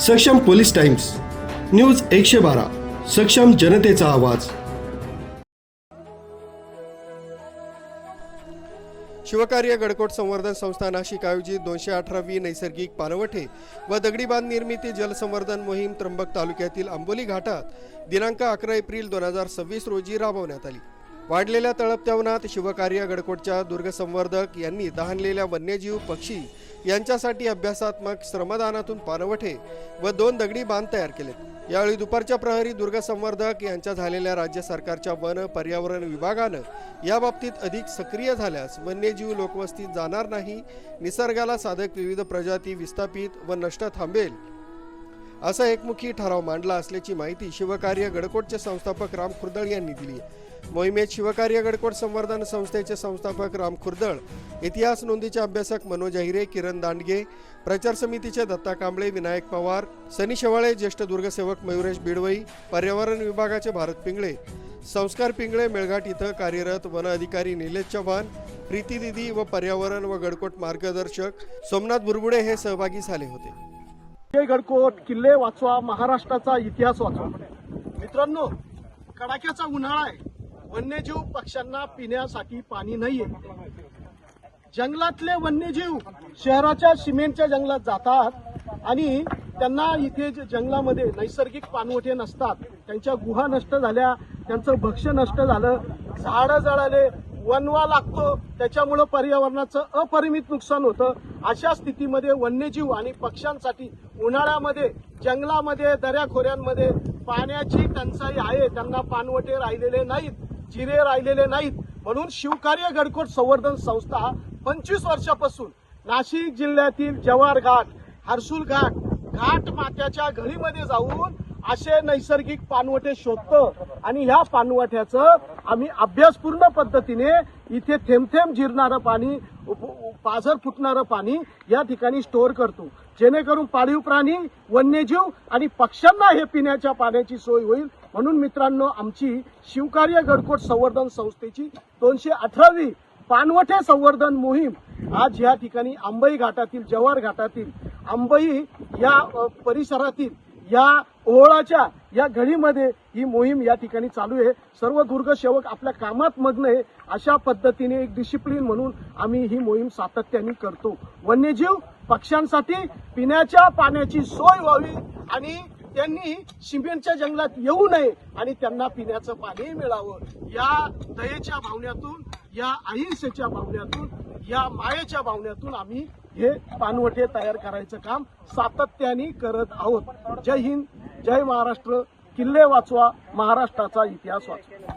सक्षम police times, news 112, सक्षम जनतेचा आवाज। शिवकार्य गडकोट संवर्धन संस्था नाशिक आयोजित 218वी नैसर्गिक पाणवठे व दगडी बांध निर्मिती जलसंवर्धन मोहीम त्र्यंबक तालुक्यातील आंबोली घाटात दिनांक 11 एप्रिल 2026 रोजी राबवण्यात आली। वाढलेल्या तळपत्या शिवकार्य गडकोटच्या दुर्ग संवर्धक यांनी तहानलेल्या वन्यजीव पक्षी यांच्यासाठी अभ्यासात्मक श्रमदानातून पाणवठे व 2 दगडी बांध तयार केलेत। यावेळी दुपारच्या प्रहरी दुर्ग संवर्धक यांच्या झालेल्या राज्य सरकारच्या वन पर्यावरण विभागानं याबाबतीत अधिक सक्रिय झाल्यास वन्यजीव लोकवस्तीत जाणार नाही, निसर्गाला साधक विविध प्रजाती विस्थापित व नष्ट थांबेल असा एकमुखी ठराव मांडला असल्याची माहिती शिवकार्य गडकोटचे संस्थापक राम खुर्दळ यांनी दिली। मोहिमेत शिवकार्य गडकोट संवर्धन संस्थेचे संस्थापक राम खुर्दळ, इतिहास नोंदीचे अभ्यासक मनोज अहिरे, किरण दांडगे, प्रचार समितीचे दत्ता कांबळे, विनायक पवार, सनी शेवाळे, ज्येष्ठ दुर्गसेवक मयुरेश बिडवई, पर्यावरण विभागाचे भारत पिंगळे, संस्कार पिंगळे, मेळघाट इथं कार्यरत वन अधिकारी निलेश चव्हाण, प्रीती दिदी व पर्यावरण व गडकोट मार्गदर्शक सोमनाथ बुरबुडे हे सहभागी झाले होते। गडकोट किल्ले वाचवा, महाराष्ट्राचा इतिहास वाचवा। मित्रांनो, कडाक्याचा उन्हाळा आहे, वन्यजीव पक्ष्यांना पिण्यासाठी पाणी नाहीये। जंगलातले वन्यजीव शहराच्या सिमेंटच्या जंगलात जातात आणि त्यांना इथे जंगलामध्ये नैसर्गिक पाणवठे नसतात, त्यांच्या गुहा नष्ट झाल्या, त्यांचं भक्ष्य नष्ट झालं, झाडं जळाले, वनवा लागतो, त्याच्यामुळे पर्यावरणाचं अपरिमित नुकसान होतं। अशा स्थितीमध्ये वन्यजीव आणि पक्ष्यांसाठी उन्हाळ्यामध्ये जंगलामध्ये दऱ्याखोऱ्यांमध्ये पाण्याची टंचाई आहे, त्यांना पाणवठे राहिलेले नाहीत, जिरे राहिलेले नाहीत। म्हणून शिवकार्य गडकोट संवर्धन संस्था 25 वर्षापासून नाशिक जिल्ह्यातील जव्हार घाट, हर्सुल घाट, घाट मात्याच्या घळीमध्ये जाऊन असे नैसर्गिक पाणवठे शोधतो आणि ह्या पाणवठ्याचं आम्ही अभ्यासपूर्ण पद्धतीने इथे थेंब थेंब जिरणारं पाणी, पाझर फुटणारं पाणी या ठिकाणी स्टोअर करतो, जेणेकरून पाळीव प्राणी, वन्यजीव आणि पक्ष्यांना हे पिण्याच्या पाण्याची सोय होईल। म्हणून मित्रांनो, आमची शिवकार्य गडकोट संवर्धन संस्थेची 218वी पाणवठे संवर्धन मोहीम आज या ठिकाणी आंबई घाटातील, जव्हार घाटातील, आंबई या परिसरातील या ओहळाच्या या घळीमध्ये ही मोहीम या ठिकाणी चालू आहे। सर्व दुर्गसेवक आपल्या कामात मग्न आहे। अशा पद्धतीने एक डिसिप्लिन म्हणून आम्ही ही मोहीम सातत्याने करतो। वन्यजीव पक्ष्यांसाठी पिण्याच्या पाण्याची सोय व्हावी आणि त्यांनी सिमेंटच्या जंगलात येऊ नये आणि त्यांना पिण्याचं पाणी मिळावं, या दयेच्या भावनेतून, या अहिंसेच्या भावनेतून, या मायेच्या भावनेतून आम्ही हे पाणवठे तयार करायचं काम सातत्याने करत आहोत। जय हिंद, जय महाराष्ट्र, किल्ले वाचवा, महाराष्ट्राचा इतिहास वाचवा।